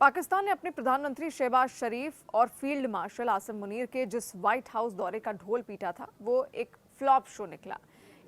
पाकिस्तान ने अपने प्रधानमंत्री शहबाज शरीफ और फील्ड मार्शल आसिम मुनीर के जिस व्हाइट हाउस दौरे का ढोल पीटा था वो एक फ्लॉप शो निकला।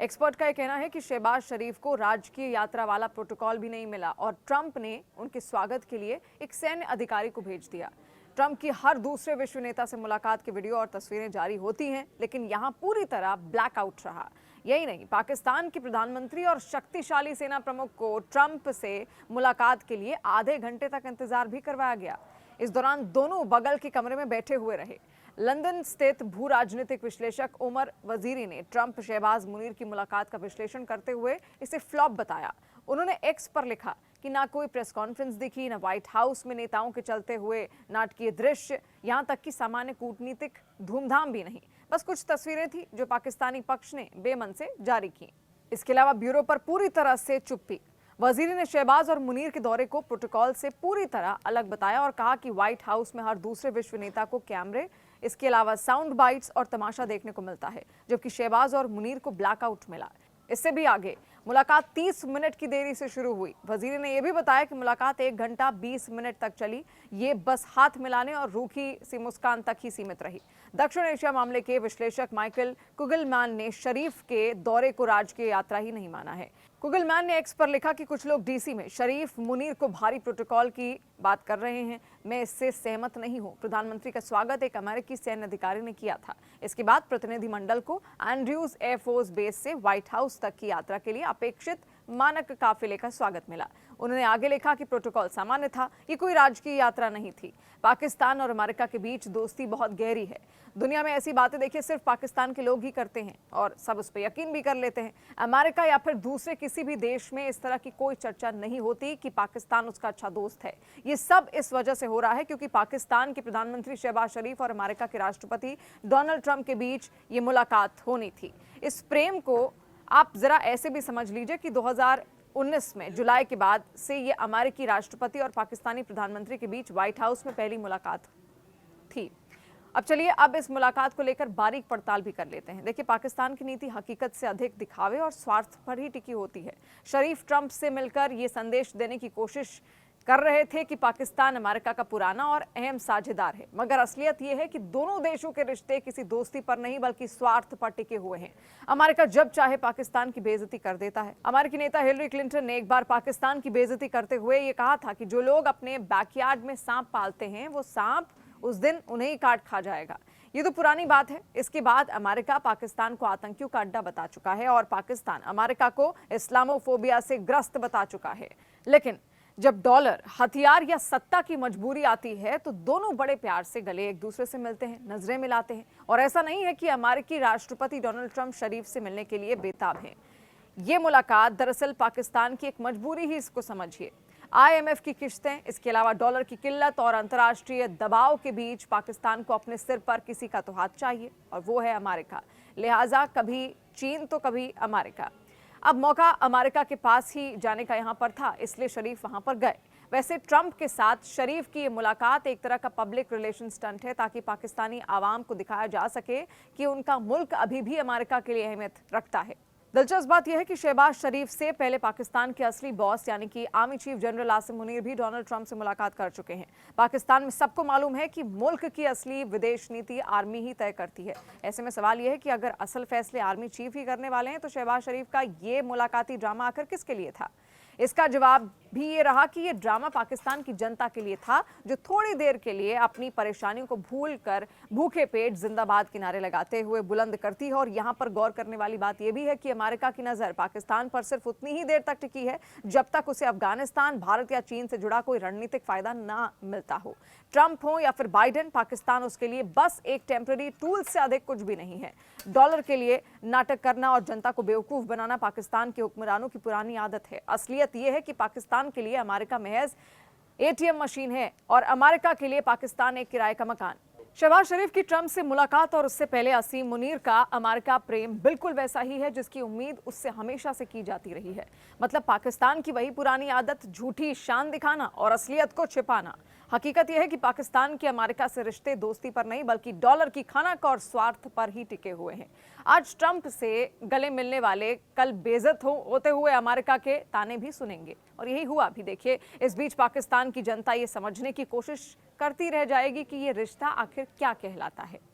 एक्सपर्ट का यह कहना है कि शहबाज शरीफ को राजकीय यात्रा वाला प्रोटोकॉल भी नहीं मिला और ट्रंप ने उनके स्वागत के लिए एक सैन्य अधिकारी को भेज दिया। ट्रंप की हर दूसरे विश्व नेता से मुलाकात की वीडियो और तस्वीरें जारी होती हैं, लेकिन यहां पूरी तरह ब्लैकआउट रहा। यही नहीं, पाकिस्तान के प्रधानमंत्री और शक्तिशाली सेना प्रमुख को ट्रंप से मुलाकात के लिए आधे घंटे तक इंतजार भी करवाया गया। इस दौरान दोनों बगल के कमरे में बैठे हुए रहे। लंदन स्थित भू राजनीतिक विश्लेषक उमर वजीरी ने ट्रंप शहबाज मुनीर की मुलाकात का विश्लेषण करते हुए इसे फ्लॉप बताया। उन्होंने एक्स पर लिखा कि ना कोई प्रेस कॉन्फ्रेंस दिखी, ना व्हाइट हाउस में नेताओं के चलते हुए नाटकीय दृश्य, यहां तक कि सामान्य कूटनीतिक धूमधाम भी नहीं। बस कुछ तस्वीरें थी जो पाकिस्तानी पक्ष ने बेमन से जारी की। इसके अलावा ब्यूरो पर पूरी तरह से चुप्पी। वजीरी ने शहबाज और मुनीर के दौरे को प्रोटोकॉल से पूरी तरह अलग बताया और कहा कि व्हाइट हाउस में हर दूसरे विश्व नेता को कैमरे, इसके अलावा साउंड बाइट्स और तमाशा देखने को मिलता है, जबकि शहबाज और मुनीर को ब्लैकआउट मिला। इससे भी आगे मुलाकात 30 मिनट की देरी से शुरू हुई। वजीरी ने यह भी बताया कि मुलाकात 1 घंटा 20 मिनट तक चली। ये बस हाथ मिलाने और रूखी सी मुस्कान तक ही सीमित रही। दक्षिण एशिया मामले के विश्लेषक माइकल कुगलमैन ने शरीफ के दौरे को राजकीय यात्रा ही नहीं माना है। कुगलमैन ने एक्स पर लिखा कि कुछ लोग डीसी में शरीफ मुनीर को भारी प्रोटोकॉल की बात कर रहे हैं, मैं इससे सहमत नहीं हूं। प्रधानमंत्री का स्वागत एक अमेरिकी सैन्य अधिकारी ने किया था। इसके बाद प्रतिनिधिमंडल को एंड्रयूज एयरफोर्स बेस से व्हाइट हाउस तक की यात्रा के लिए अपेक्षित मानक काफिले का स्वागत मिला। उन्होंने आगे लिखा कि प्रोटोकॉल सामान्य था, ये कोई राजकीय यात्रा नहीं थी। पाकिस्तान और अमेरिका के बीच दोस्ती बहुत गहरी है। दुनिया में ऐसी बातें देखिए सिर्फ पाकिस्तान के लोग ही करते हैं और सब उस पर यकीन भी कर लेते हैं। अमेरिका या फिर दूसरे किसी भी देश में इस तरह की कोई चर्चा नहीं होती कि पाकिस्तान उसका अच्छा दोस्त है। ये सब इस वजह से हो रहा है क्योंकि पाकिस्तान के प्रधानमंत्री शहबाज शरीफ और अमेरिका के राष्ट्रपति डोनाल्ड ट्रंप के बीच ये मुलाकात होनी थी। इस प्रेम को आप जरा ऐसे भी समझ लीजिए कि 2019 में जुलाई के बाद से ये अमेरिकी राष्ट्रपति और पाकिस्तानी प्रधानमंत्री के बीच व्हाइट हाउस में पहली मुलाकात थी। अब चलिए अब इस मुलाकात को लेकर बारीक पड़ताल भी कर लेते हैं। देखिए, पाकिस्तान की नीति हकीकत से अधिक दिखावे और स्वार्थ पर ही टिकी होती है। शरीफ ट्रंप से मिलकर ये संदेश देने की कोशिश कर रहे थे कि पाकिस्तान अमेरिका का पुराना और अहम साझेदार है, मगर असलियत यह है कि दोनों देशों के रिश्ते किसी दोस्ती पर नहीं बल्कि स्वार्थ पर टिके हुए हैं। अमेरिका जब चाहे पाकिस्तान की बेइज्जती कर देता है। अमेरिकी नेता हिलरी क्लिंटन ने एक बार पाकिस्तान की बेइज्जती करते हुए ये कहा था कि जो लोग अपने बैकयार्ड में सांप पालते हैं वो सांप उस दिन उन्हें ही काट खा जाएगा। ये तो पुरानी बात है। इसके बाद अमेरिका पाकिस्तान को आतंकियों का अड्डा बता चुका है और पाकिस्तान अमेरिका को इस्लामोफोबिया से ग्रस्त बता चुका है। लेकिन जब डॉलर, हथियार या सत्ता की मजबूरी आती है तो दोनों बड़े प्यार से गले एक दूसरे से मिलते हैं, नजरें मिलाते हैं। और ऐसा नहीं है कि अमेरिकी राष्ट्रपति डोनाल्ड ट्रंप शरीफ से मिलने के लिए बेताब हैं। ये मुलाकात दरअसल पाकिस्तान की एक मजबूरी ही इसको समझिए। IMF की किश्तें, इसके अलावा डॉलर की किल्लत और अंतर्राष्ट्रीय दबाव के बीच पाकिस्तान को अपने सिर पर किसी का तो हाथ चाहिए और वो है अमेरिका। लिहाजा कभी चीन तो कभी अमेरिका। अब मौका अमेरिका के पास ही जाने का यहां पर था, इसलिए शरीफ वहां पर गए। वैसे ट्रंप के साथ शरीफ की ये मुलाकात एक तरह का पब्लिक रिलेशन स्टंट है ताकि पाकिस्तानी आवाम को दिखाया जा सके कि उनका मुल्क अभी भी अमेरिका के लिए अहमियत रखता है। दिलचस्प बात यह है कि शहबाज शरीफ से पहले पाकिस्तान के असली बॉस यानी कि army chief general Asim Munir भी डोनाल्ड ट्रंप से मुलाकात कर चुके हैं। पाकिस्तान में सबको मालूम है कि मुल्क की असली विदेश नीति आर्मी ही तय करती है। ऐसे में सवाल यह है कि अगर असल फैसले आर्मी चीफ ही करने वाले हैं तो शहबाज शरीफ का ये मुलाकाती ड्रामा आखिर किसके लिए था? इसका जवाब भी ये रहा कि ये ड्रामा पाकिस्तान की जनता के लिए था, जो थोड़ी देर के लिए अपनी परेशानियों को भूलकर भूखे पेट जिंदाबाद के नारे लगाते हुए बुलंद करती है। और यहाँ पर गौर करने वाली बात यह भी है कि अमेरिका की नजर पाकिस्तान पर सिर्फ उतनी ही देर तक टिकी है जब तक उसे अफगानिस्तान, भारत या चीन से जुड़ा कोई रणनीतिक फायदा ना मिलता हो। ट्रंप हो या फिर बाइडेन, पाकिस्तान उसके लिए बस एक टेम्पररी टूल से अधिक कुछ भी नहीं है। डॉलर के लिए नाटक करना और जनता को बेवकूफ बनाना पाकिस्तान के हुक्मरानों की पुरानी आदत है। असलियत यह है कि पाकिस्तान के लिए अमेरिका महज ATM मशीन है और अमेरिका के लिए पाकिस्तान एक किराए का मकान। शहबाज शरीफ की ट्रंप से मुलाकात और उससे पहले आसिम मुनीर का अमेरिका प्रेम बिल्कुल वैसा ही है जिसकी उम्मीद उससे हमेशा से की जाती रही है। मतलब पाकिस्तान की वही पुरानी आदत, झूठी शान दिखाना और असलियत को छिपाना। हकीकत यह है कि पाकिस्तान के अमेरिका से रिश्ते दोस्ती पर नहीं बल्कि डॉलर की खनक और स्वार्थ पर ही टिके हुए हैं। आज ट्रंप से गले मिलने वाले कल बेइज्जत होते हुए अमेरिका के ताने भी सुनेंगे। और यही हुआ भी। देखिए, इस बीच पाकिस्तान की जनता ये समझने की कोशिश करती रह जाएगी कि ये रिश्ता आखिर क्या कहलाता है।